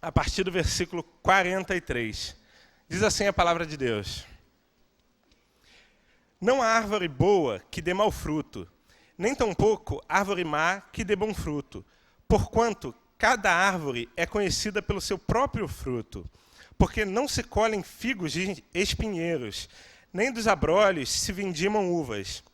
A partir do versículo 43. Diz assim a palavra de Deus: Não há árvore boa que dê mau fruto, nem tampouco árvore má que dê bom fruto, porquanto cada árvore é conhecida pelo seu próprio fruto. Porque não se colhem figos de espinheiros, nem dos abrolhos se vindimam uvas.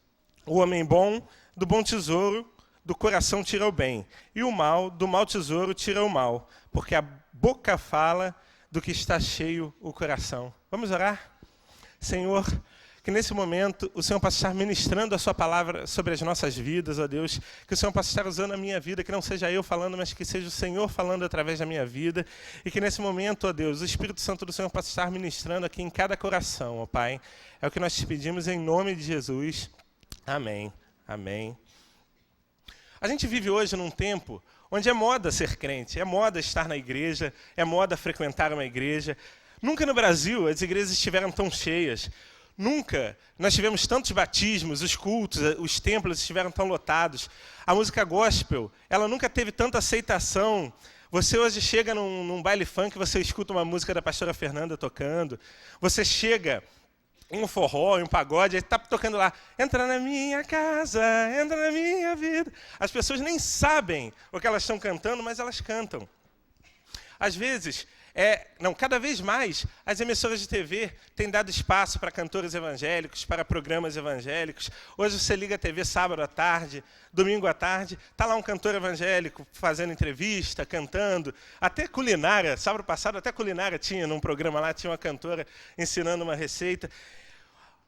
O homem bom, do bom tesouro, do coração tira o bem, e o mal, do mau tesouro, tira o mal, porque a boca fala do que está cheio o coração. Vamos orar? Senhor, que nesse momento o Senhor possa estar ministrando a sua palavra sobre as nossas vidas, ó Deus, que o Senhor possa estar usando a minha vida, que não seja eu falando, mas que seja o Senhor falando através da minha vida, e que nesse momento, ó Deus, o Espírito Santo do Senhor possa estar ministrando aqui em cada coração, ó Pai. É o que nós te pedimos em nome de Jesus. Amém. Amém. A gente vive hoje num tempo onde é moda ser crente, é moda estar na igreja, é moda frequentar uma igreja. Nunca no Brasil as igrejas estiveram tão cheias. Nunca nós tivemos tantos batismos, os cultos, os templos estiveram tão lotados. A música gospel, ela nunca teve tanta aceitação. Você hoje chega num baile funk, você escuta uma música da pastora Fernanda tocando. Você chega em um forró, em um pagode, aí está tocando lá, entra na minha casa, entra na minha vida. As pessoas nem sabem o que elas estão cantando, mas elas cantam. Às vezes, cada vez mais, as emissoras de TV têm dado espaço para cantores evangélicos, para programas evangélicos. Hoje você liga a TV sábado à tarde, domingo à tarde, está lá um cantor evangélico fazendo entrevista, cantando, até culinária. Sábado passado, até culinária tinha num programa lá, tinha uma cantora ensinando uma receita.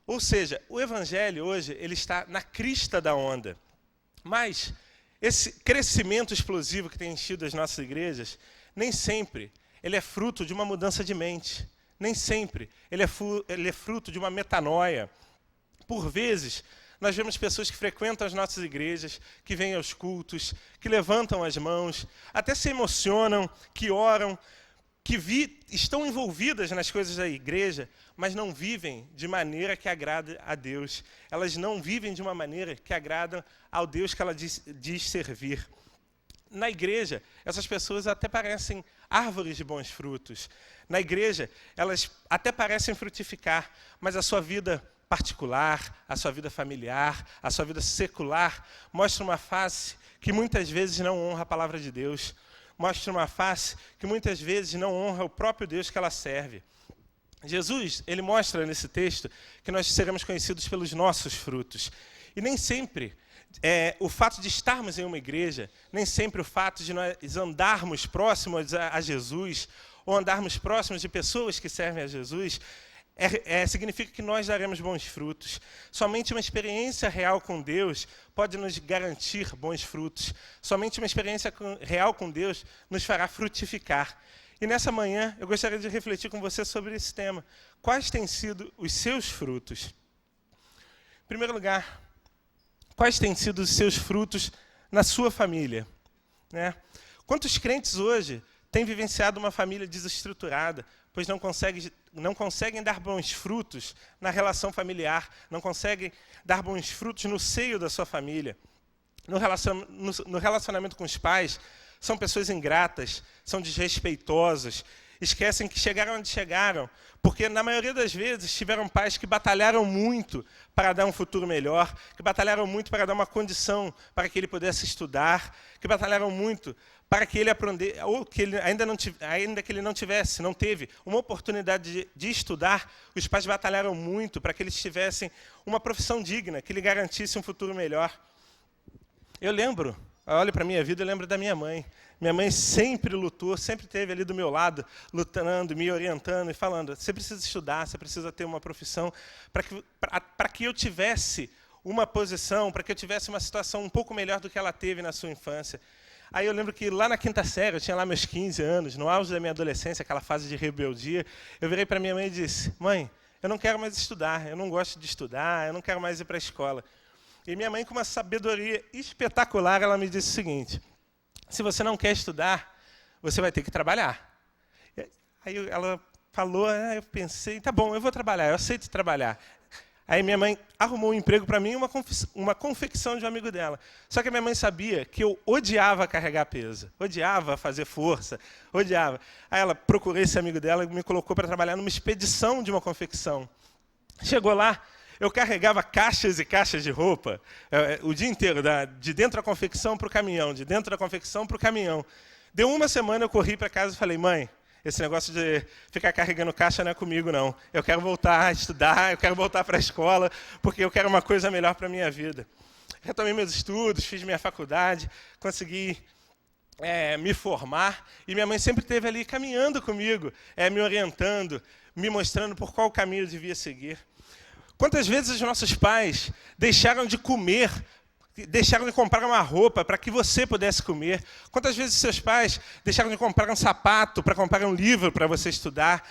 Ou seja, o evangelho hoje ele está na crista da onda. Mas esse crescimento explosivo que tem enchido as nossas igrejas, nem sempre ele é fruto de uma mudança de mente. Nem sempre ele é fruto de uma metanoia. Por vezes, nós vemos pessoas que frequentam as nossas igrejas, que vêm aos cultos, que levantam as mãos, até se emocionam, que oram, que estão envolvidas nas coisas da igreja, mas não vivem de maneira que agrada a Deus. Elas não vivem de uma maneira que agrada ao Deus que ela diz servir. Na igreja, essas pessoas até parecem árvores de bons frutos. Na igreja, elas até parecem frutificar, mas a sua vida particular, a sua vida familiar, a sua vida secular, mostra uma face que muitas vezes não honra a palavra de Deus. Mostra uma face que muitas vezes não honra o próprio Deus que ela serve. Jesus, ele mostra nesse texto que nós seremos conhecidos pelos nossos frutos. E nem sempre o fato de estarmos em uma igreja, nem sempre o fato de nós andarmos próximos a Jesus, ou andarmos próximos de pessoas que servem a Jesus, significa que nós daremos bons frutos. Somente uma experiência real com Deus pode nos garantir bons frutos. Somente uma experiência real com Deus nos fará frutificar. E nessa manhã, eu gostaria de refletir com você sobre esse tema. Quais têm sido os seus frutos? Em primeiro lugar, quais têm sido os seus frutos na sua família? Né? Quantos crentes hoje têm vivenciado uma família desestruturada, pois não conseguem dar bons frutos na relação familiar, não conseguem dar bons frutos no seio da sua família. No relacionamento com os pais, são pessoas ingratas, são desrespeitosos, esquecem que chegaram onde chegaram, porque na maioria das vezes tiveram pais que batalharam muito para dar um futuro melhor, que batalharam muito para dar uma condição para que ele pudesse estudar, que batalharam muito para que ele aprendesse, ou que ele ainda que ele não teve uma oportunidade de estudar, os pais batalharam muito para que eles tivessem uma profissão digna, que lhe garantisse um futuro melhor. Eu olho para a minha vida, eu lembro da minha mãe. Minha mãe sempre lutou, sempre esteve ali do meu lado, lutando, me orientando e falando, você precisa estudar, você precisa ter uma profissão, para que eu tivesse uma posição, para que eu tivesse uma situação um pouco melhor do que ela teve na sua infância. Aí eu lembro que lá na quinta série, eu tinha lá meus 15 anos, no auge da minha adolescência, aquela fase de rebeldia, eu virei para minha mãe e disse, mãe, eu não quero mais estudar, eu não gosto de estudar, eu não quero mais ir para a escola. E minha mãe, com uma sabedoria espetacular, ela me disse o seguinte, se você não quer estudar, você vai ter que trabalhar. Aí ela falou, eu pensei, tá bom, eu vou trabalhar, eu aceito trabalhar. Aí minha mãe arrumou um emprego para mim, uma confecção de um amigo dela. Só que a minha mãe sabia que eu odiava carregar peso, odiava fazer força, odiava. Aí ela procurou esse amigo dela e me colocou para trabalhar numa expedição de uma confecção. Chegou lá, eu carregava caixas e caixas de roupa o dia inteiro, de dentro da confecção para o caminhão, de dentro da confecção para o caminhão. Deu uma semana, eu corri para casa e falei, mãe, esse negócio de ficar carregando caixa não é comigo, não. Eu quero voltar a estudar, eu quero voltar para a escola, porque eu quero uma coisa melhor para a minha vida. Retomei meus estudos, fiz minha faculdade, consegui me formar, e minha mãe sempre esteve ali caminhando comigo, me orientando, me mostrando por qual caminho eu devia seguir. Quantas vezes os nossos pais deixaram de comer, deixaram de comprar uma roupa para que você pudesse comer? Quantas vezes seus pais deixaram de comprar um sapato para comprar um livro para você estudar?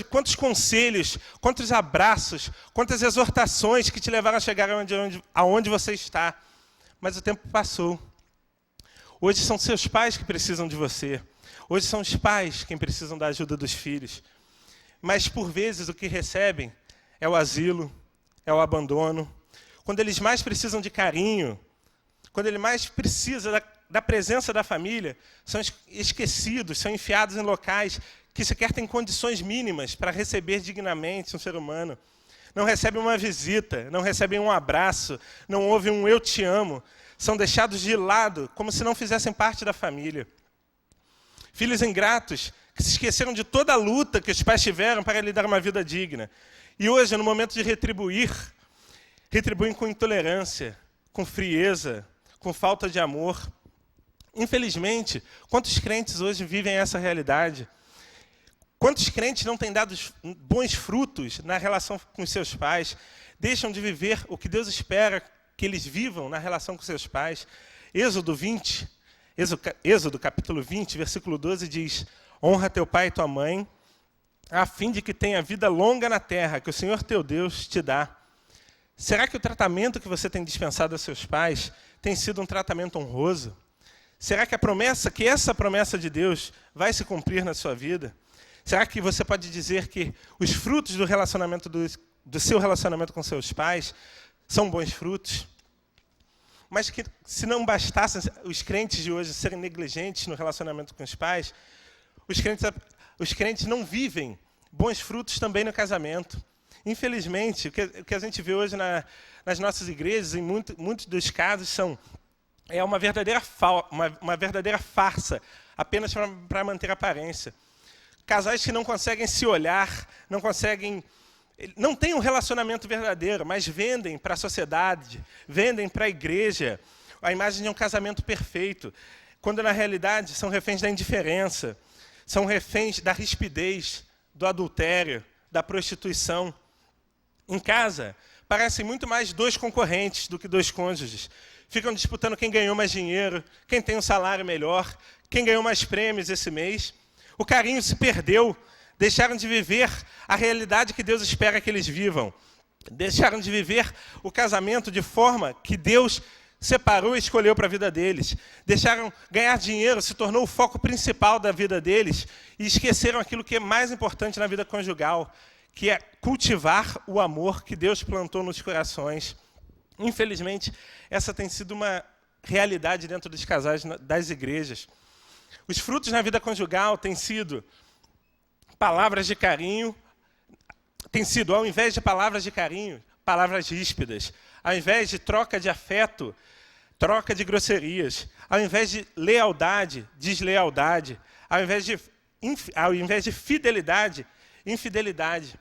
Quantos conselhos, quantos abraços, quantas exortações que te levaram a chegar aonde você está? Mas o tempo passou. Hoje são seus pais que precisam de você. Hoje são os pais quem precisam da ajuda dos filhos. Mas, por vezes, o que recebem é o asilo, é o abandono. Quando eles mais precisam de carinho, quando ele mais precisa da presença da família, são esquecidos, são enfiados em locais que sequer têm condições mínimas para receber dignamente um ser humano. Não recebem uma visita, não recebem um abraço, não ouvem um eu te amo. São deixados de lado, como se não fizessem parte da família. Filhos ingratos, que se esqueceram de toda a luta que os pais tiveram para lhe dar uma vida digna. E hoje, no momento de retribuem com intolerância, com frieza, com falta de amor. Infelizmente, quantos crentes hoje vivem essa realidade? Quantos crentes não têm dado bons frutos na relação com os seus pais? Deixam de viver o que Deus espera que eles vivam na relação com seus pais? Êxodo capítulo 20, versículo 12 diz: honra teu pai e tua mãe, a fim de que tenha vida longa na terra, que o Senhor teu Deus te dá. Será que o tratamento que você tem dispensado aos seus pais tem sido um tratamento honroso? Será que essa promessa de Deus vai se cumprir na sua vida? Será que você pode dizer que os frutos do seu relacionamento com seus pais são bons frutos? Mas que, se não bastassem os crentes de hoje serem negligentes no relacionamento com os pais, os crentes não vivem bons frutos também no casamento. Infelizmente, o que a gente vê hoje nas nossas igrejas, em muitos dos casos, é uma verdadeira farsa, apenas para manter a aparência. Casais que não conseguem se olhar, não têm um relacionamento verdadeiro, mas vendem para a sociedade, vendem para a igreja a imagem de um casamento perfeito, quando na realidade são reféns da indiferença, são reféns da rispidez, do adultério, da prostituição. Em casa, parecem muito mais dois concorrentes do que dois cônjuges. Ficam disputando quem ganhou mais dinheiro, quem tem um salário melhor, quem ganhou mais prêmios esse mês. O carinho se perdeu, deixaram de viver a realidade que Deus espera que eles vivam. Deixaram de viver o casamento de forma que Deus separou e escolheu para a vida deles. Deixaram ganhar dinheiro, se tornou o foco principal da vida deles e esqueceram aquilo que é mais importante na vida conjugal, que é cultivar o amor que Deus plantou nos corações. Infelizmente, essa tem sido uma realidade dentro dos casais das igrejas. Os frutos na vida conjugal têm sido palavras de carinho, ao invés de palavras de carinho, palavras ríspidas. Ao invés de troca de afeto, troca de grosserias. Ao invés de lealdade, deslealdade. Ao invés de fidelidade, infidelidade.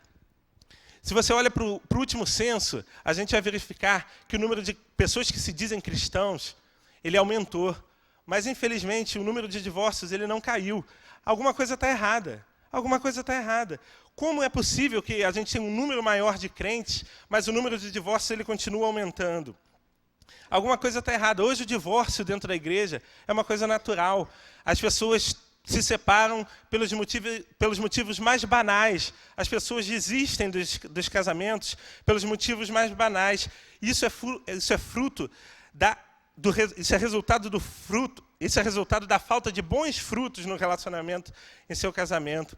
Se você olha para o último censo, a gente vai verificar que o número de pessoas que se dizem cristãos, ele aumentou. Mas, infelizmente, o número de divórcios ele não caiu. Alguma coisa está errada. Alguma coisa está errada. Como é possível que a gente tenha um número maior de crentes, mas o número de divórcios ele continua aumentando? Alguma coisa está errada. Hoje o divórcio dentro da igreja é uma coisa natural. As pessoas se separam pelos motivos mais banais. As pessoas desistem dos casamentos pelos motivos mais banais. Isso é resultado da falta de bons frutos no relacionamento em seu casamento.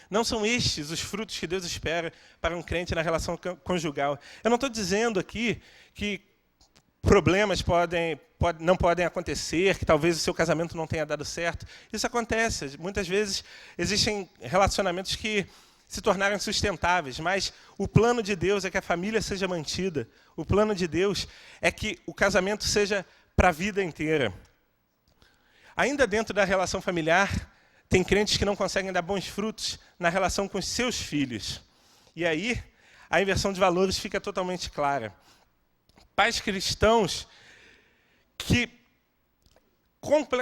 Não são estes os frutos que Deus espera para um crente na relação conjugal. Eu não estou dizendo aqui que problemas não podem acontecer, que talvez o seu casamento não tenha dado certo. Isso acontece. Muitas vezes existem relacionamentos que se tornaram insustentáveis, mas o plano de Deus é que a família seja mantida. O plano de Deus é que o casamento seja para a vida inteira. Ainda dentro da relação familiar, tem crentes que não conseguem dar bons frutos na relação com os seus filhos. E aí, a inversão de valores fica totalmente clara. Pais cristãos que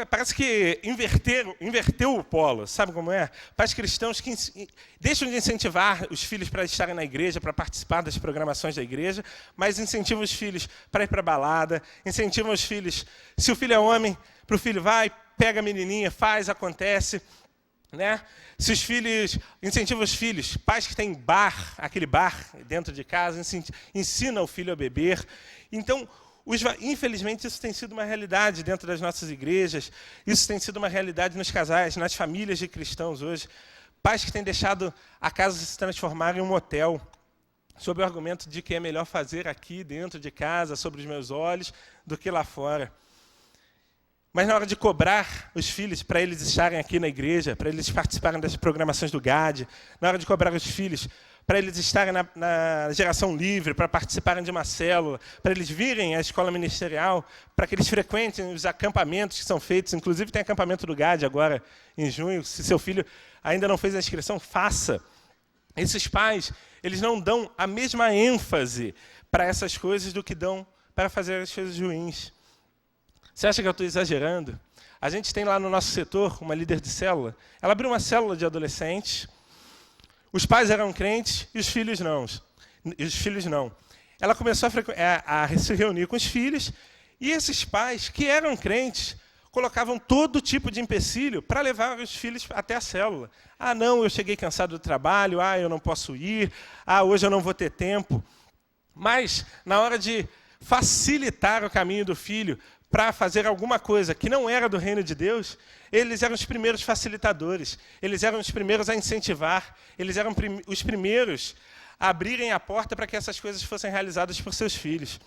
parece que inverteu o polo, sabe como é? Pais cristãos que deixam de incentivar os filhos para estarem na igreja, para participar das programações da igreja, mas incentivam os filhos para ir para a balada, incentivam os filhos, se o filho é homem, para o filho vai, pega a menininha, faz, acontece. Né? Se os filhos, incentivam os filhos, pais que têm bar, aquele bar dentro de casa, ensinam o filho a beber. Então, infelizmente, isso tem sido uma realidade dentro das nossas igrejas, isso tem sido uma realidade nos casais, nas famílias de cristãos hoje. Pais que têm deixado a casa se transformar em um motel, sob o argumento de que é melhor fazer aqui dentro de casa, sobre os meus olhos, do que lá fora. Mas na hora de cobrar os filhos para eles estarem aqui na igreja, para eles participarem das programações do GAD, na hora de cobrar os filhos para eles estarem na geração livre, para participarem de uma célula, para eles virem à escola ministerial, para que eles frequentem os acampamentos que são feitos. Inclusive tem acampamento do GAD agora, em junho. Se seu filho ainda não fez a inscrição, faça. Esses pais, eles não dão a mesma ênfase para essas coisas do que dão para fazer as coisas ruins. Você acha que eu estou exagerando? A gente tem lá no nosso setor uma líder de célula. Ela abriu uma célula de adolescentes. Os pais eram crentes e os filhos não. Ela começou a se reunir com os filhos e esses pais, que eram crentes, colocavam todo tipo de empecilho para levar os filhos até a célula. Ah, não, eu cheguei cansado do trabalho. Ah, eu não posso ir. Ah, hoje eu não vou ter tempo. Mas, na hora de facilitar o caminho do filho para fazer alguma coisa que não era do reino de Deus, eles eram os primeiros facilitadores, eles eram os primeiros a incentivar, eles eram os primeiros a abrirem a porta para que essas coisas fossem realizadas por seus filhos.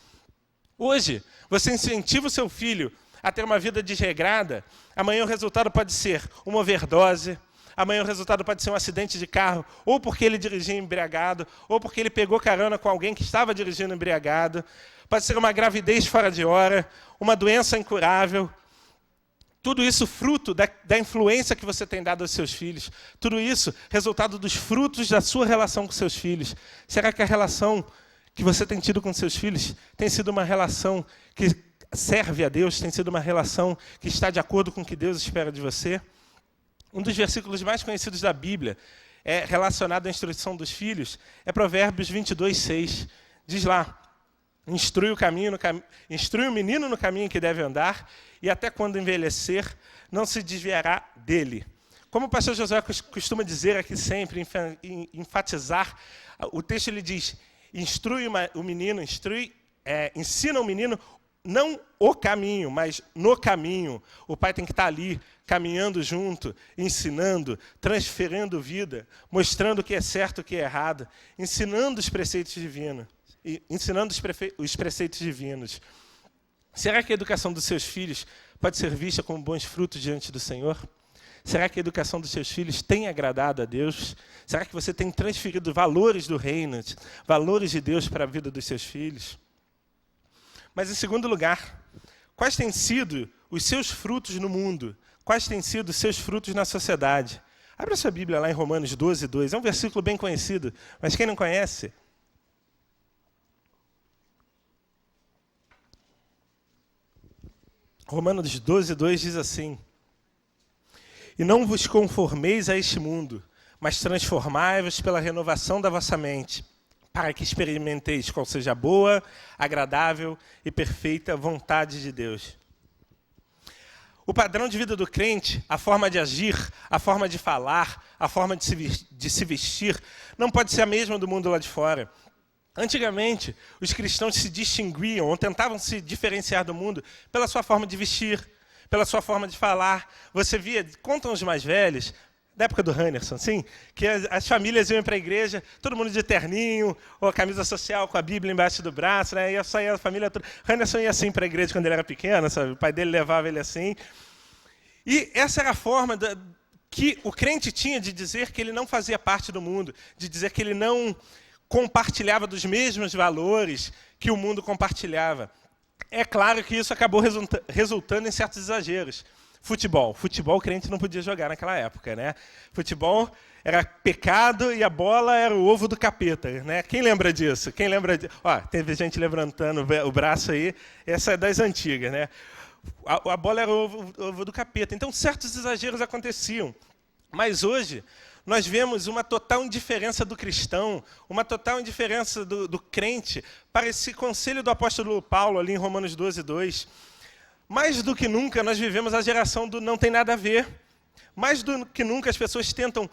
Hoje, você incentiva o seu filho a ter uma vida desregrada, amanhã o resultado pode ser uma overdose, amanhã o resultado pode ser um acidente de carro, ou porque ele dirigia embriagado, ou porque ele pegou carona com alguém que estava dirigindo embriagado. Pode ser uma gravidez fora de hora, uma doença incurável. Tudo isso fruto da influência que você tem dado aos seus filhos. Tudo isso resultado dos frutos da sua relação com seus filhos. Será que a relação que você tem tido com seus filhos tem sido uma relação que serve a Deus? Tem sido uma relação que está de acordo com o que Deus espera de você? Um dos versículos mais conhecidos da Bíblia, relacionado à instrução dos filhos, é Provérbios 22:6. Diz lá: instrui o menino no caminho que deve andar, e até quando envelhecer, não se desviará dele. Como o pastor Josué costuma dizer aqui sempre, enfatizar, o texto ele diz: ensina o menino, não o caminho, mas no caminho. O pai tem que estar ali, caminhando junto, ensinando, transferindo vida, mostrando o que é certo e o que é errado, ensinando os preceitos divinos. Os preceitos divinos. Será que a educação dos seus filhos pode ser vista como bons frutos diante do Senhor? Será que a educação dos seus filhos tem agradado a Deus? Será que você tem transferido valores do reino, valores de Deus para a vida dos seus filhos? Mas, em segundo lugar, quais têm sido os seus frutos no mundo? Quais têm sido os seus frutos na sociedade? Abra sua Bíblia lá em Romanos 12:2. É um versículo bem conhecido, mas quem não conhece? Romanos 12:2 diz assim: e não vos conformeis a este mundo, mas transformai-vos pela renovação da vossa mente, para que experimenteis qual seja a boa, agradável e perfeita vontade de Deus. O padrão de vida do crente, a forma de agir, a forma de falar, a forma de se vestir, não pode ser a mesma do mundo lá de fora. Antigamente, os cristãos se distinguiam ou tentavam se diferenciar do mundo pela sua forma de vestir, pela sua forma de falar. Você via, contam os mais velhos, Da época do Henderson, sim, que as famílias iam para a igreja, todo mundo de terninho, ou a camisa social com a Bíblia embaixo do braço, né? Ia sair a família toda. Henderson ia assim para a igreja quando ele era pequeno, sabe? O pai dele levava ele assim. E essa era a forma que o crente tinha de dizer que ele não fazia parte do mundo, de dizer que ele não compartilhava dos mesmos valores que o mundo compartilhava. É claro que isso acabou resultando em certos exageros. Futebol, o crente não podia jogar naquela época, né? Futebol era pecado e a bola era o ovo do capeta, né? Quem lembra disso? Quem lembra Ó, teve gente levantando o braço aí, essa é das antigas, né? A bola era o ovo do capeta. Então, certos exageros aconteciam. Mas hoje, nós vemos uma total indiferença do cristão, uma total indiferença do crente para esse conselho do apóstolo Paulo, ali em Romanos 12, 2. Mais do que nunca, nós vivemos a geração do não tem nada a ver. Mais do que nunca, as pessoas tentam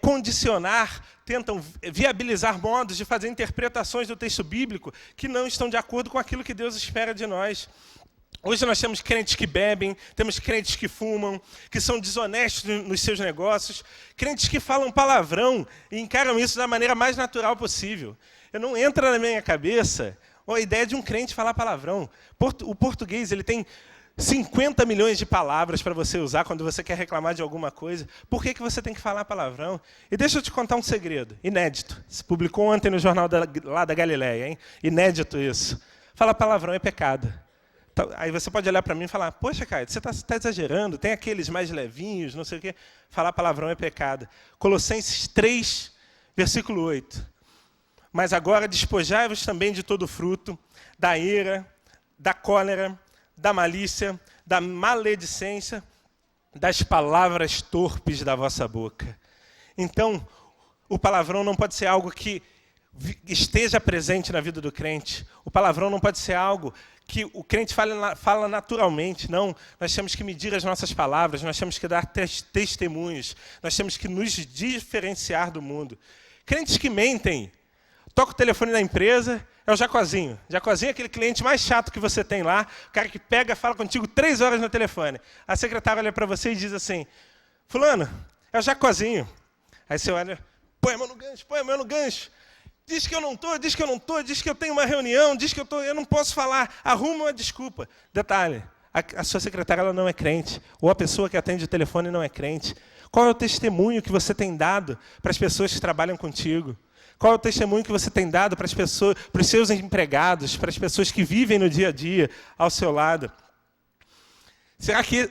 condicionar, tentam viabilizar modos de fazer interpretações do texto bíblico que não estão de acordo com aquilo que Deus espera de nós. Hoje nós temos crentes que bebem, temos crentes que fumam, que são desonestos nos seus negócios, crentes que falam palavrão e encaram isso da maneira mais natural possível. Não entra na minha cabeça a ideia de um crente falar palavrão. O português ele tem 50 milhões de palavras para você usar quando você quer reclamar de alguma coisa. Por que você tem que falar palavrão? E deixa eu te contar um segredo, inédito. Se publicou ontem no jornal lá da Galileia, hein? Inédito isso. Falar palavrão é pecado. Aí você pode olhar para mim e falar, poxa, Caio, você está exagerando, tem aqueles mais levinhos, não sei o quê. Falar palavrão é pecado. Colossenses 3, versículo 8. Mas agora despojai-vos também de todo fruto, da ira, da cólera, da malícia, da maledicência, das palavras torpes da vossa boca. Então, o palavrão não pode ser algo que esteja presente na vida do crente. O palavrão não pode ser algo que o crente fala naturalmente. Não, nós temos que medir as nossas palavras, nós temos que dar testemunhos, nós temos que nos diferenciar do mundo. Crentes que mentem, toca o telefone da empresa, é o Jacozinho. Jacozinho é aquele cliente mais chato que você tem lá, o cara que pega, fala contigo 3 horas no telefone. A secretária olha para você e diz assim, fulano, é o Jacozinho. Aí você olha, põe a mão no gancho. Diz que eu não estou, diz que eu tenho uma reunião, diz que eu não posso falar, arruma uma desculpa. Detalhe, a sua secretária ela não é crente, ou a pessoa que atende o telefone não é crente. Qual é o testemunho que você tem dado para as pessoas que trabalham contigo? Qual é o testemunho que você tem dado para as pessoas, para os seus empregados, para as pessoas que vivem no dia a dia ao seu lado? Será que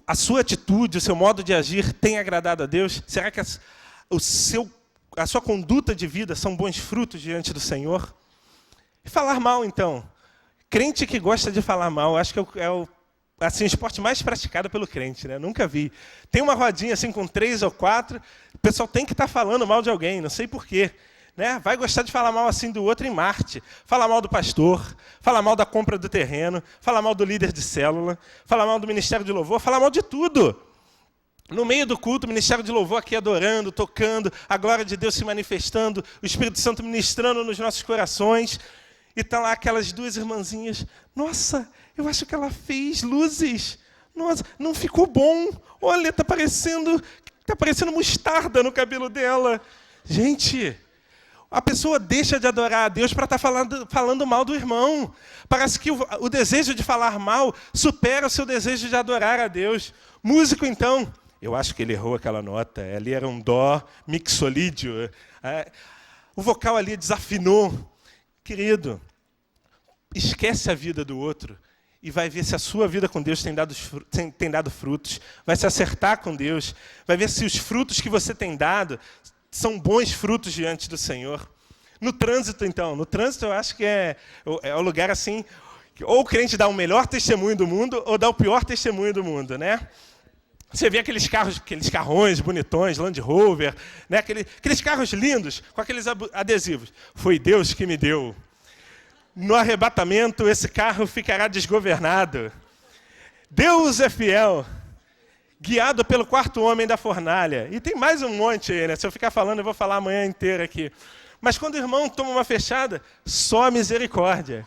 a sua atitude, o seu modo de agir tem agradado a Deus? Será que a sua conduta de vida são bons frutos diante do Senhor? E falar mal, então. Crente que gosta de falar mal, acho que é o esporte mais praticado pelo crente, né? Nunca vi. Tem uma rodinha assim com 3 ou 4, o pessoal tem que estar falando mal de alguém, não sei porquê. Né? Vai gostar de falar mal assim do outro em Marte. Falar mal do pastor, falar mal da compra do terreno, falar mal do líder de célula, falar mal do ministério de louvor, falar mal de tudo. No meio do culto, o ministério de louvor aqui adorando, tocando, a glória de Deus se manifestando, o Espírito Santo ministrando nos nossos corações. E estão lá aquelas 2 irmãzinhas. Nossa, eu acho que ela fez luzes. Nossa, não ficou bom. Olha, está parecendo mostarda no cabelo dela. Gente, a pessoa deixa de adorar a Deus para estar falando mal do irmão. Parece que o desejo de falar mal supera o seu desejo de adorar a Deus. Músico, então, eu acho que ele errou aquela nota. Ali era um dó mixolídio. O vocal ali desafinou. Querido, esquece a vida do outro e vai ver se a sua vida com Deus tem dado frutos. Vai se acertar com Deus. Vai ver se os frutos que você tem dado são bons frutos diante do Senhor. No trânsito, então. No trânsito, eu acho que é o lugar assim, que ou o crente dá o melhor testemunho do mundo ou dá o pior testemunho do mundo, né? Você vê aqueles carrões bonitões, Land Rover, né? Aqueles carros lindos, com aqueles adesivos. Foi Deus que me deu. No arrebatamento, esse carro ficará desgovernado. Deus é fiel. Guiado pelo 4º homem da fornalha. E tem mais um monte aí, né? Se eu ficar falando, eu vou falar a manhã inteira aqui. Mas quando o irmão toma uma fechada, só misericórdia.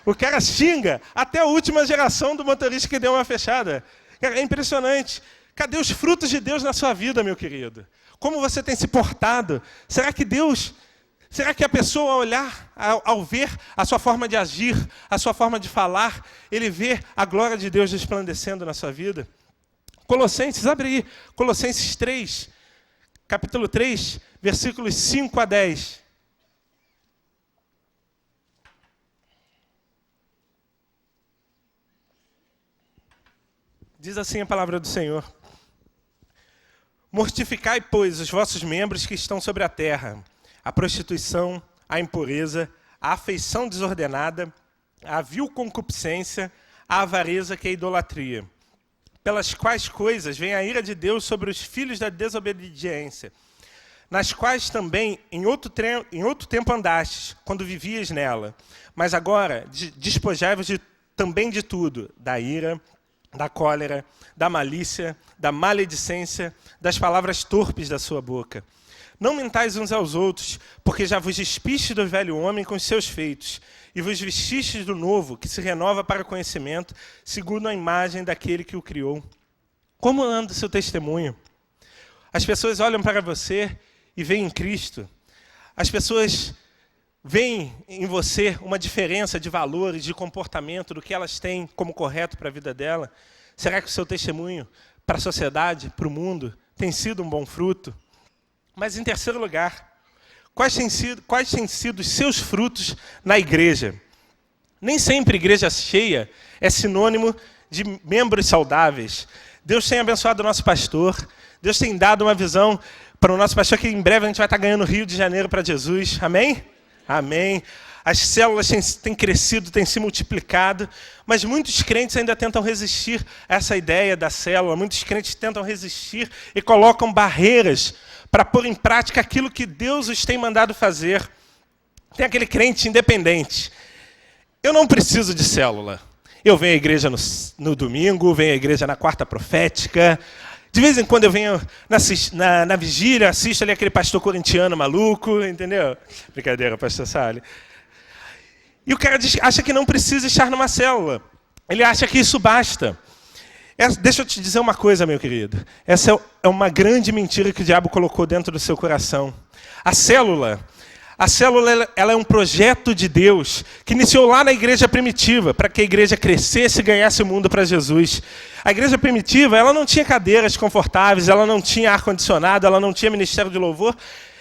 O cara xinga até a última geração do motorista que deu uma fechada. Cara, é impressionante. Cadê os frutos de Deus na sua vida, meu querido? Como você tem se portado? Será que a pessoa, ao olhar, ao ver a sua forma de agir, a sua forma de falar, ele vê a glória de Deus resplandecendo na sua vida? Colossenses, abre aí, Colossenses 3, capítulo 3, versículos 5 a 10. Diz assim a palavra do Senhor: mortificai, pois, os vossos membros que estão sobre a terra, a prostituição, a impureza, a afeição desordenada, a vil concupiscência, a avareza, que é a idolatria, pelas quais coisas vem a ira de Deus sobre os filhos da desobediência, nas quais também em outro tempo andastes, quando vivias nela. Mas agora despojai-vos também de tudo, da ira, da cólera, da malícia, da maledicência, das palavras torpes da sua boca. Não mentais uns aos outros, porque já vos despiste do velho homem com os seus feitos, e vos vestistes do novo, que se renova para o conhecimento, segundo a imagem daquele que o criou. Como anda o seu testemunho? As pessoas olham para você e veem em Cristo. As pessoas veem em você uma diferença de valores, de comportamento, do que elas têm como correto para a vida dela. Será que o seu testemunho para a sociedade, para o mundo, tem sido um bom fruto? Mas, em terceiro lugar, quais têm sido os seus frutos na igreja? Nem sempre igreja cheia é sinônimo de membros saudáveis. Deus tem abençoado o nosso pastor, Deus tem dado uma visão para o nosso pastor, que em breve a gente vai estar ganhando Rio de Janeiro para Jesus. Amém? Amém. As células têm crescido, têm se multiplicado, mas muitos crentes ainda tentam resistir a essa ideia da célula. Muitos crentes tentam resistir e colocam barreiras para pôr em prática aquilo que Deus os tem mandado fazer. Tem aquele crente independente. Eu não preciso de célula. Eu venho à igreja no domingo, venho à igreja na quarta profética. De vez em quando eu venho na vigília, assisto ali aquele pastor corintiano maluco, entendeu? Brincadeira, pastor Salles. E o cara acha que não precisa estar numa célula. Ele acha que isso basta. Deixa eu te dizer uma coisa, meu querido. Essa é uma grande mentira que o diabo colocou dentro do seu coração. A célula ela é um projeto de Deus que iniciou lá na igreja primitiva, para que a igreja crescesse e ganhasse o mundo para Jesus. A igreja primitiva, ela não tinha cadeiras confortáveis, ela não tinha ar-condicionado, ela não tinha ministério de louvor.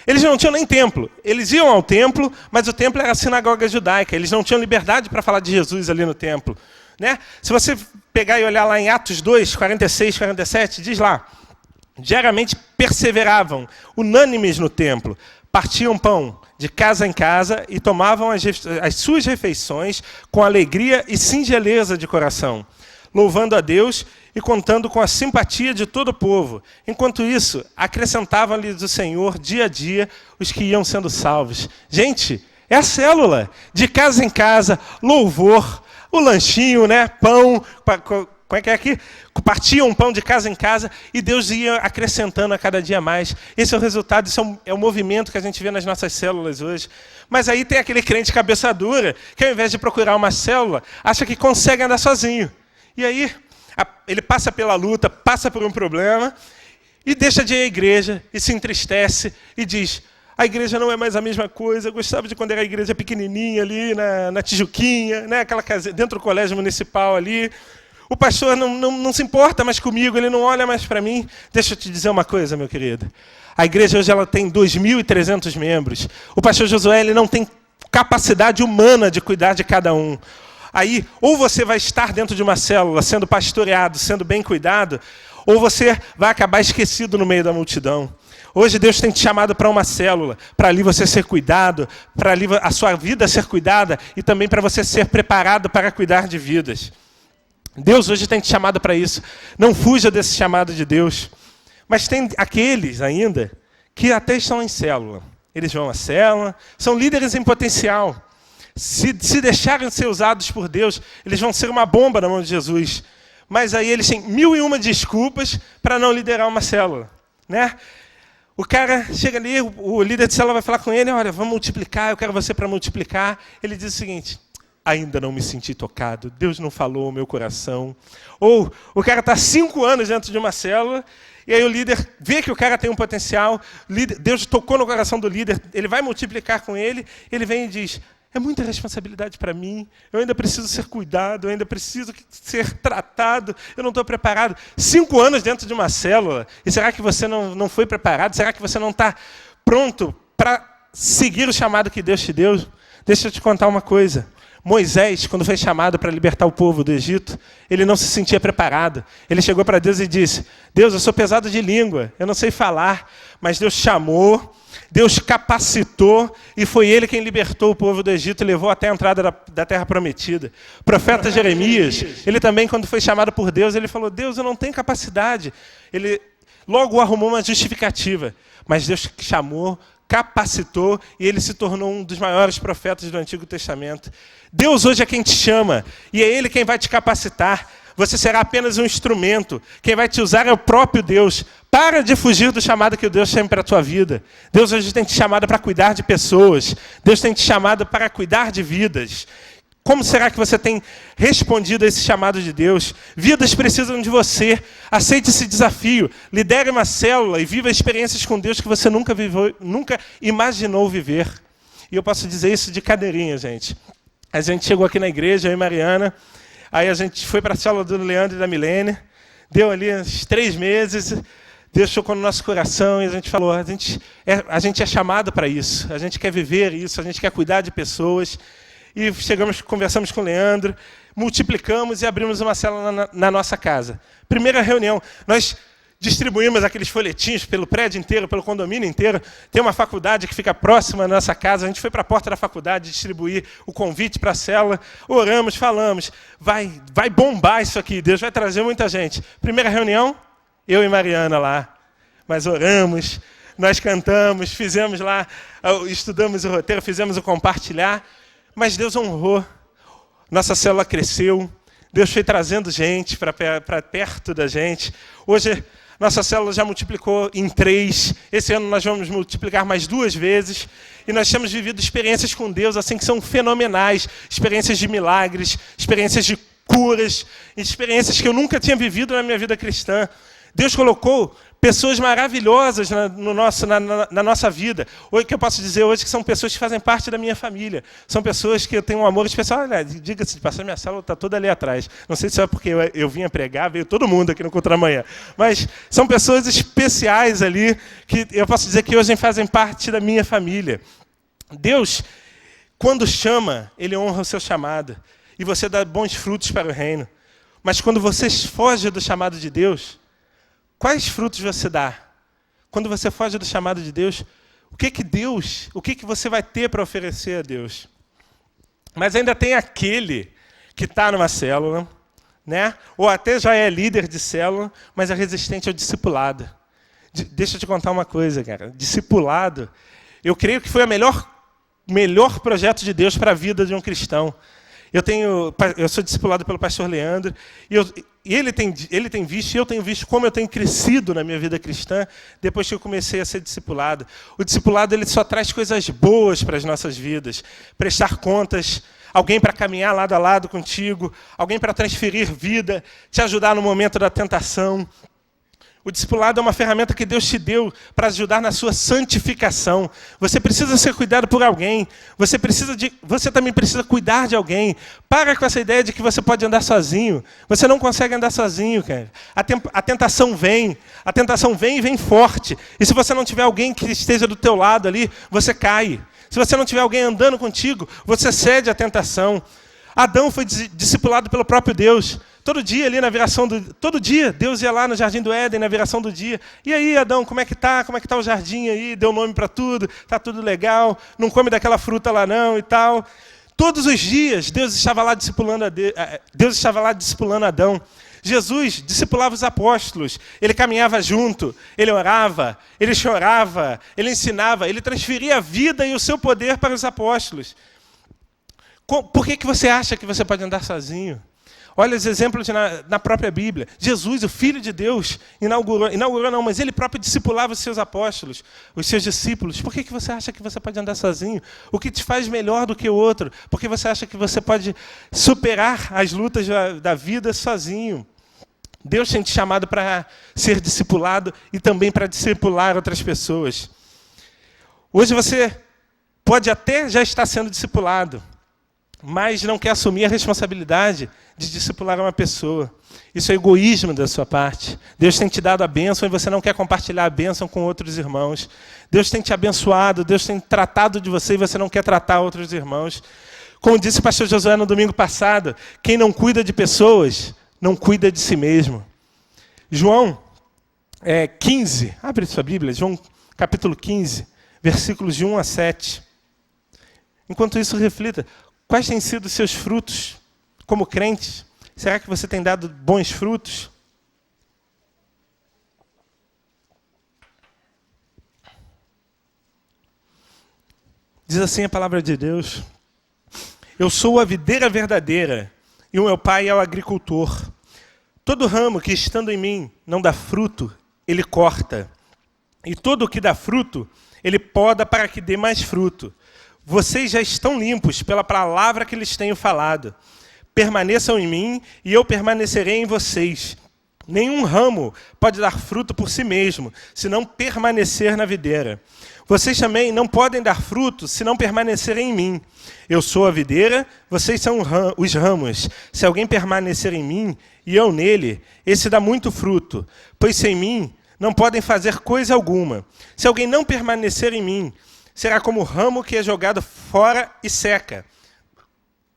Eles não tinham nem templo. Eles iam ao templo, mas o templo era a sinagoga judaica. Eles não tinham liberdade para falar de Jesus ali no templo. Né? Se você pegar e olhar lá em Atos 2, 46, 47, diz lá: diariamente perseveravam, unânimes no templo, partiam pão de casa em casa e tomavam as suas refeições com alegria e singeleza de coração, louvando a Deus e contando com a simpatia de todo o povo. Enquanto isso, acrescentavam-lhes o Senhor dia a dia os que iam sendo salvos. Gente, é a célula, de casa em casa, louvor, o lanchinho, né? Pão, como é que é aqui? Partiam um pão de casa em casa e Deus ia acrescentando a cada dia mais. Esse é o resultado, isso é o movimento que a gente vê nas nossas células hoje. Mas aí tem aquele crente cabeça dura, que ao invés de procurar uma célula, acha que consegue andar sozinho. E aí ele passa pela luta, passa por um problema e deixa de ir à igreja e se entristece e diz: a igreja não é mais a mesma coisa, eu gostava de quando era a igreja pequenininha ali na Tijuquinha, né? Aquela casa dentro do colégio municipal ali. O pastor não se importa mais comigo, ele não olha mais para mim. Deixa eu te dizer uma coisa, meu querido. A igreja hoje ela tem 2.300 membros. O pastor Josué ele não tem capacidade humana de cuidar de cada um. Aí, ou você vai estar dentro de uma célula, sendo pastoreado, sendo bem cuidado, ou você vai acabar esquecido no meio da multidão. Hoje Deus tem te chamado para uma célula, para ali você ser cuidado, para ali a sua vida ser cuidada e também para você ser preparado para cuidar de vidas. Deus hoje tem te chamado para isso. Não fuja desse chamado de Deus. Mas tem aqueles ainda que até estão em célula. Eles vão à célula, são líderes em potencial. Se deixarem ser usados por Deus, eles vão ser uma bomba na mão de Jesus. Mas aí eles têm 1001 desculpas para não liderar uma célula. Né? O cara chega ali, o líder de célula vai falar com ele: olha, vamos multiplicar, eu quero você para multiplicar. Ele diz o seguinte: ainda não me senti tocado, Deus não falou ao meu coração. Ou o cara está 5 anos dentro de uma célula, e aí o líder vê que o cara tem um potencial, Deus tocou no coração do líder, ele vai multiplicar com ele, ele vem e diz, é muita responsabilidade para mim, eu ainda preciso ser cuidado, eu ainda preciso ser tratado, eu não estou preparado. 5 anos dentro de uma célula, e será que você não foi preparado? Será que você não está pronto para seguir o chamado que Deus te deu? Deixa eu te contar uma coisa. Moisés, quando foi chamado para libertar o povo do Egito, ele não se sentia preparado. Ele chegou para Deus e disse, Deus, eu sou pesado de língua, eu não sei falar, mas Deus chamou, Deus capacitou, e foi ele quem libertou o povo do Egito e levou até a entrada da terra prometida. O profeta Jeremias, ele também, quando foi chamado por Deus, ele falou, Deus, eu não tenho capacidade. Ele logo arrumou uma justificativa, mas Deus chamou, capacitou, e ele se tornou um dos maiores profetas do Antigo Testamento. Deus hoje é quem te chama, e é Ele quem vai te capacitar. Você será apenas um instrumento. Quem vai te usar é o próprio Deus. Para de fugir do chamado que Deus tem para a tua vida. Deus hoje tem te chamado para cuidar de pessoas. Deus tem te chamado para cuidar de vidas. Como será que você tem respondido a esse chamado de Deus? Vidas precisam de você. Aceite esse desafio. Lidere uma célula e viva experiências com Deus que você nunca imaginou viver. E eu posso dizer isso de cadeirinha, gente. A gente chegou aqui na igreja, eu e Mariana, aí a gente foi para a célula do Leandro e da Milene, deu ali uns 3 meses, Deus tocou no nosso coração e a gente falou, a gente é chamado para isso, a gente quer viver isso, a gente quer cuidar de pessoas. E conversamos com o Leandro, multiplicamos e abrimos uma célula na nossa casa. Primeira reunião, nós distribuímos aqueles folhetinhos pelo prédio inteiro, pelo condomínio inteiro. Tem uma faculdade que fica próxima da nossa casa. A gente foi para a porta da faculdade distribuir o convite para a célula. Oramos, falamos. Vai bombar isso aqui. Deus vai trazer muita gente. Primeira reunião, eu e Mariana lá. Mas oramos, nós cantamos, fizemos lá, estudamos o roteiro, fizemos o compartilhar. Mas Deus honrou. Nossa célula cresceu. Deus foi trazendo gente para perto da gente. Hoje, nossa célula já multiplicou em 3. Esse ano nós vamos multiplicar mais 2 vezes. E nós temos vivido experiências com Deus assim que são fenomenais. Experiências de milagres, experiências de curas, experiências que eu nunca tinha vivido na minha vida cristã. Deus colocou pessoas maravilhosas na nossa vida. Hoje, que eu posso dizer hoje que são pessoas que fazem parte da minha família. São pessoas que eu tenho um amor especial. Olha, diga-se de passagem, minha célula está toda ali atrás. Não sei se é porque eu vinha pregar, veio todo mundo aqui no Culto da Manhã. Mas são pessoas especiais ali, que eu posso dizer que hoje fazem parte da minha família. Deus, quando chama, Ele honra o seu chamado. E você dá bons frutos para o reino. Mas quando você foge do chamado de Deus, quais frutos você dá? Quando você foge do chamado de Deus, o que você vai ter para oferecer a Deus? Mas ainda tem aquele que está numa célula, né? Ou até já é líder de célula, mas é resistente ao discipulado. Deixa eu te contar uma coisa, cara. Discipulado, eu creio que foi o melhor projeto de Deus para a vida de um cristão. Eu sou discipulado pelo pastor Leandro, e ele tem visto, e eu tenho visto como eu tenho crescido na minha vida cristã depois que eu comecei a ser discipulado. O discipulado ele só traz coisas boas para as nossas vidas. Prestar contas, alguém para caminhar lado a lado contigo, alguém para transferir vida, te ajudar no momento da tentação. O discipulado é uma ferramenta que Deus te deu para ajudar na sua santificação. Você precisa ser cuidado por alguém. Você também precisa cuidar de alguém. Para com essa ideia de que você pode andar sozinho. Você não consegue andar sozinho, cara. A tentação vem. A tentação vem e vem forte. E se você não tiver alguém que esteja do teu lado ali, você cai. Se você não tiver alguém andando contigo, você cede à tentação. Adão foi discipulado pelo próprio Deus. Todo dia, ali na viração todo dia, Deus ia lá no Jardim do Éden, na viração do dia. E aí, Adão, como é que tá? Como é que tá o jardim aí? Deu nome para tudo, tá tudo legal, não come daquela fruta lá não e tal. Todos os dias, Deus estava lá discipulando Adão. Jesus discipulava os apóstolos, ele caminhava junto, ele orava, ele chorava, ele ensinava, ele transferia a vida e o seu poder para os apóstolos. Por que você acha que você pode andar sozinho? Olha os exemplos na própria Bíblia. Jesus, o Filho de Deus, inaugurou não, mas ele próprio discipulava os seus apóstolos, os seus discípulos. Por que você acha que você pode andar sozinho? O que te faz melhor do que o outro? Porque você acha que você pode superar as lutas da vida sozinho? Deus tem te chamado para ser discipulado e também para discipular outras pessoas. Hoje você pode até já estar sendo discipulado, mas não quer assumir a responsabilidade de discipular uma pessoa. Isso é egoísmo da sua parte. Deus tem te dado a bênção e você não quer compartilhar a bênção com outros irmãos. Deus tem te abençoado, Deus tem tratado de você e você não quer tratar outros irmãos. Como disse o pastor Josué no domingo passado, quem não cuida de pessoas, não cuida de si mesmo. João 15, abre sua Bíblia, João capítulo 15, versículos de 1 a 7. Enquanto isso, reflita. Quais têm sido os seus frutos como crente? Será que você tem dado bons frutos? Diz assim a palavra de Deus: eu sou a videira verdadeira e o meu pai é o agricultor. Todo ramo que estando em mim não dá fruto, ele corta. E todo o que dá fruto, ele poda para que dê mais fruto. Vocês já estão limpos pela palavra que lhes tenho falado. Permaneçam em mim e eu permanecerei em vocês. Nenhum ramo pode dar fruto por si mesmo, se não permanecer na videira. Vocês também não podem dar fruto se não permanecerem em mim. Eu sou a videira, vocês são os ramos. Se alguém permanecer em mim e eu nele, esse dá muito fruto, pois sem mim não podem fazer coisa alguma. Se alguém não permanecer em mim, será como o ramo que é jogado fora e seca.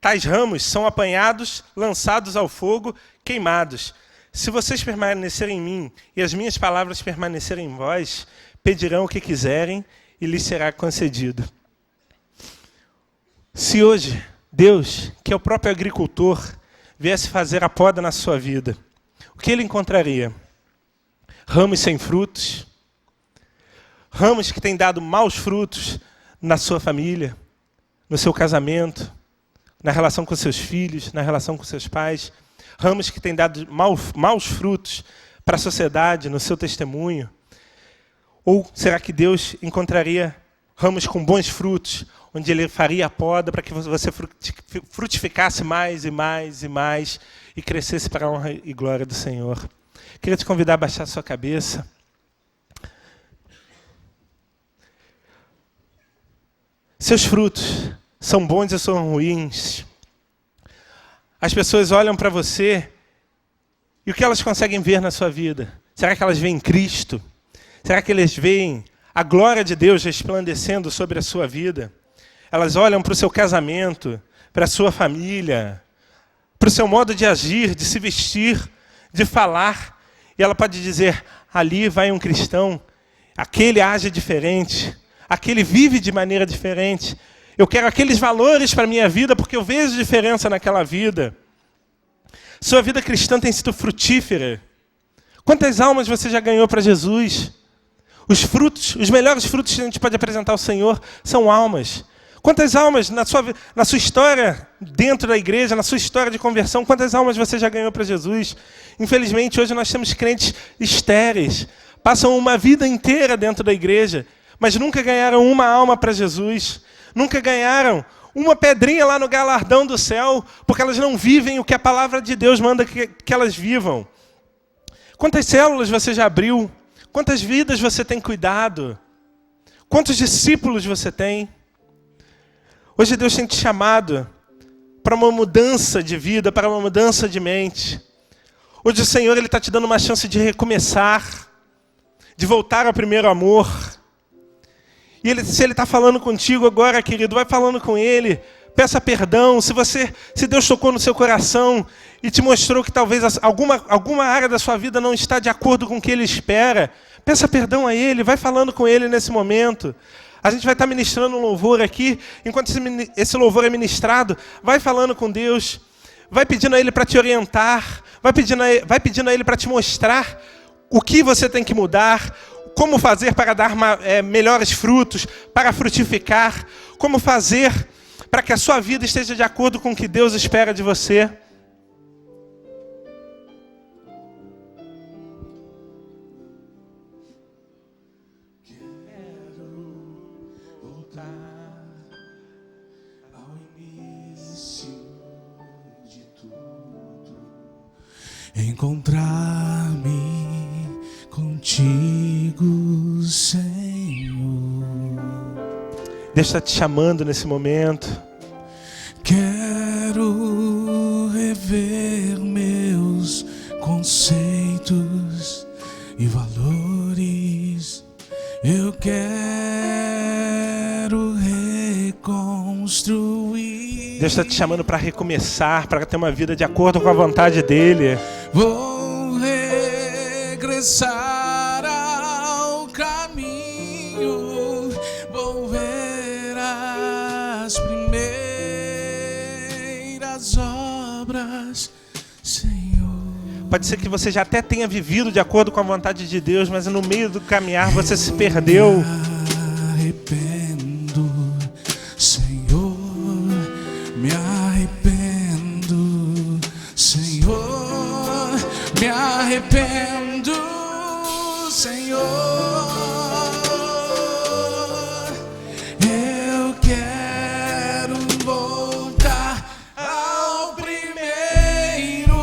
Tais ramos são apanhados, lançados ao fogo, queimados. Se vocês permanecerem em mim e as minhas palavras permanecerem em vós, pedirão o que quiserem e lhes será concedido. Se hoje Deus, que é o próprio agricultor, viesse fazer a poda na sua vida, o que ele encontraria? Ramos sem frutos, ramos que têm dado maus frutos na sua família, no seu casamento, na relação com seus filhos, na relação com seus pais. Ramos que têm dado maus frutos para a sociedade, no seu testemunho. Ou será que Deus encontraria ramos com bons frutos, onde Ele faria a poda para que você frutificasse mais e mais e mais e crescesse para a honra e glória do Senhor? Queria te convidar a baixar sua cabeça. Seus frutos são bons ou são ruins? As pessoas olham para você e o que elas conseguem ver na sua vida? Será que elas veem Cristo? Será que eles veem a glória de Deus resplandecendo sobre a sua vida? Elas olham para o seu casamento, para a sua família, para o seu modo de agir, de se vestir, de falar. E ela pode dizer, ali vai um cristão, aquele age diferente, aquele vive de maneira diferente. Eu quero aqueles valores para a minha vida porque eu vejo diferença naquela vida. Sua vida cristã tem sido frutífera. Quantas almas você já ganhou para Jesus? Os frutos, os melhores frutos que a gente pode apresentar ao Senhor são almas. Quantas almas na sua história dentro da igreja, na sua história de conversão, quantas almas você já ganhou para Jesus? Infelizmente, hoje nós temos crentes estéreis. Passam uma vida inteira dentro da igreja, mas nunca ganharam uma alma para Jesus. Nunca ganharam uma pedrinha lá no galardão do céu, porque elas não vivem o que a palavra de Deus manda que elas vivam. Quantas células você já abriu? Quantas vidas você tem cuidado? Quantos discípulos você tem? Hoje Deus tem te chamado para uma mudança de vida, para uma mudança de mente. Hoje o Senhor está te dando uma chance de recomeçar, de voltar ao primeiro amor. E se Ele está falando contigo agora, querido, vai falando com Ele. Peça perdão. Se Deus tocou no seu coração e te mostrou que talvez alguma área da sua vida não está de acordo com o que Ele espera, peça perdão a Ele. Vai falando com Ele nesse momento. A gente vai estar ministrando um louvor aqui. Enquanto esse louvor é ministrado, vai falando com Deus. Vai pedindo a Ele para te orientar. Vai pedindo a Ele para te mostrar o que você tem que mudar. Como fazer para dar melhores frutos, para frutificar. Como fazer para que a sua vida esteja de acordo com o que Deus espera de você. encontrar-me contigo, Senhor. Deus está te chamando nesse momento. Quero rever meus conceitos e valores. Eu quero reconstruir. Deus está te chamando para recomeçar, para ter uma vida de acordo com a vontade dEle. Vou regressar ao caminho, vou ver as primeiras obras, Senhor. Pode ser que você já até tenha vivido de acordo com a vontade de Deus, mas no meio do caminhar você se perdeu. Me arrependo, Senhor, me arrependo, Senhor, me arrependo, Senhor. Eu quero voltar ao primeiro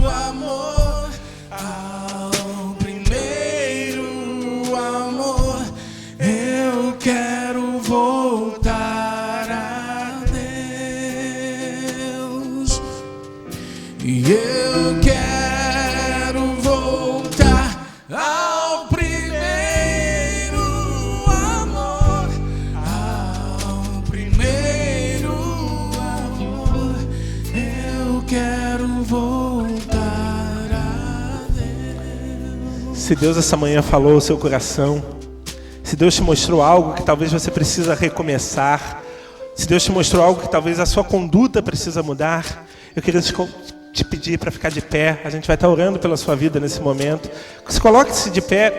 amor, ao primeiro amor. Eu quero voltar a Deus. E eu quero voltar ao primeiro amor, ao primeiro amor. Eu quero voltar a Deus. Se Deus essa manhã falou ao seu coração, se Deus te mostrou algo que talvez você precisa recomeçar, se Deus te mostrou algo que talvez a sua conduta precisa mudar, eu queria te pedir para ficar de pé. A gente vai estar orando pela sua vida nesse momento. Coloque-se de pé,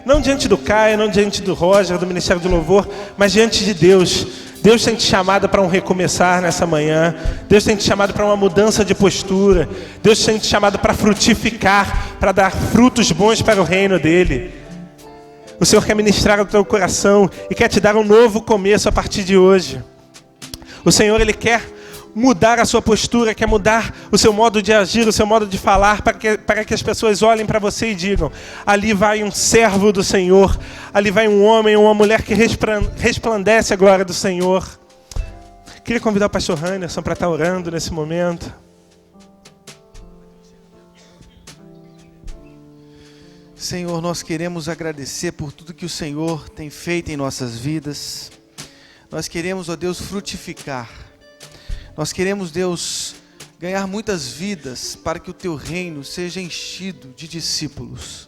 não diante do Caio, não diante do Roger, do Ministério de Louvor, mas diante de Deus. Deus tem te chamado para um recomeçar nessa manhã. Deus tem te chamado para uma mudança de postura. Deus tem te chamado para frutificar, para dar frutos bons para o reino dEle. O Senhor quer ministrar o teu coração e quer te dar um novo começo a partir de hoje. O Senhor, Ele quer mudar a sua postura, quer mudar o seu modo de agir, o seu modo de falar, para que as pessoas olhem para você e digam: ali vai um servo do Senhor, ali vai um homem ou uma mulher que resplandece a glória do Senhor. Queria convidar o pastor Anderson para estar orando nesse momento. Senhor, nós queremos agradecer por tudo que o Senhor tem feito em nossas vidas. Nós queremos, ó Deus, frutificar. Nós queremos, Deus, ganhar muitas vidas para que o Teu reino seja enchido de discípulos.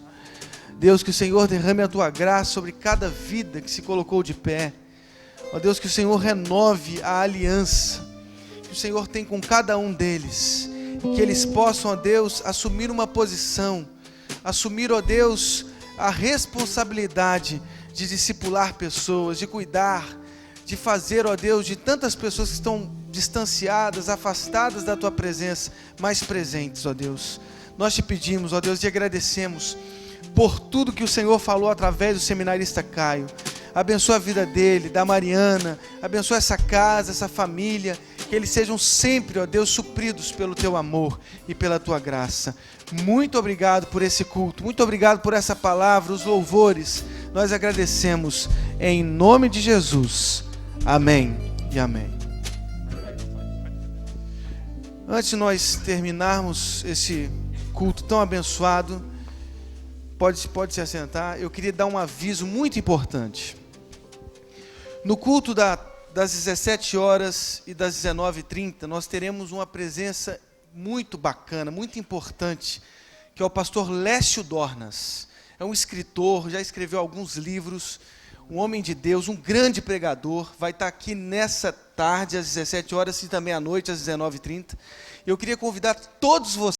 Deus, que o Senhor derrame a Tua graça sobre cada vida que se colocou de pé. Ó Deus, que o Senhor renove a aliança que o Senhor tem com cada um deles. E que eles possam, ó Deus, assumir uma posição, assumir, ó Deus, a responsabilidade de discipular pessoas, de cuidar, de fazer, ó Deus, de tantas pessoas que estão distanciadas, afastadas da Tua presença, mais presentes, ó Deus. Nós te pedimos, ó Deus, e agradecemos por tudo que o Senhor falou através do seminarista Caio. Abençoa a vida dele, da Mariana, abençoa essa casa, essa família, que eles sejam sempre, ó Deus, supridos pelo Teu amor e pela Tua graça. Muito obrigado por esse culto, muito obrigado por essa palavra, os louvores. Nós agradecemos em nome de Jesus. Amém e amém. Antes de nós terminarmos esse culto tão abençoado, pode se assentar, eu queria dar um aviso muito importante. No culto das 17 horas e das 19h30, nós teremos uma presença muito bacana, muito importante, que é o pastor Lécio Dornas. É um escritor, já escreveu alguns livros, um homem de Deus, um grande pregador, vai estar aqui nessa tarde, às 17 horas e também à noite, às 19h30. Eu queria convidar todos vocês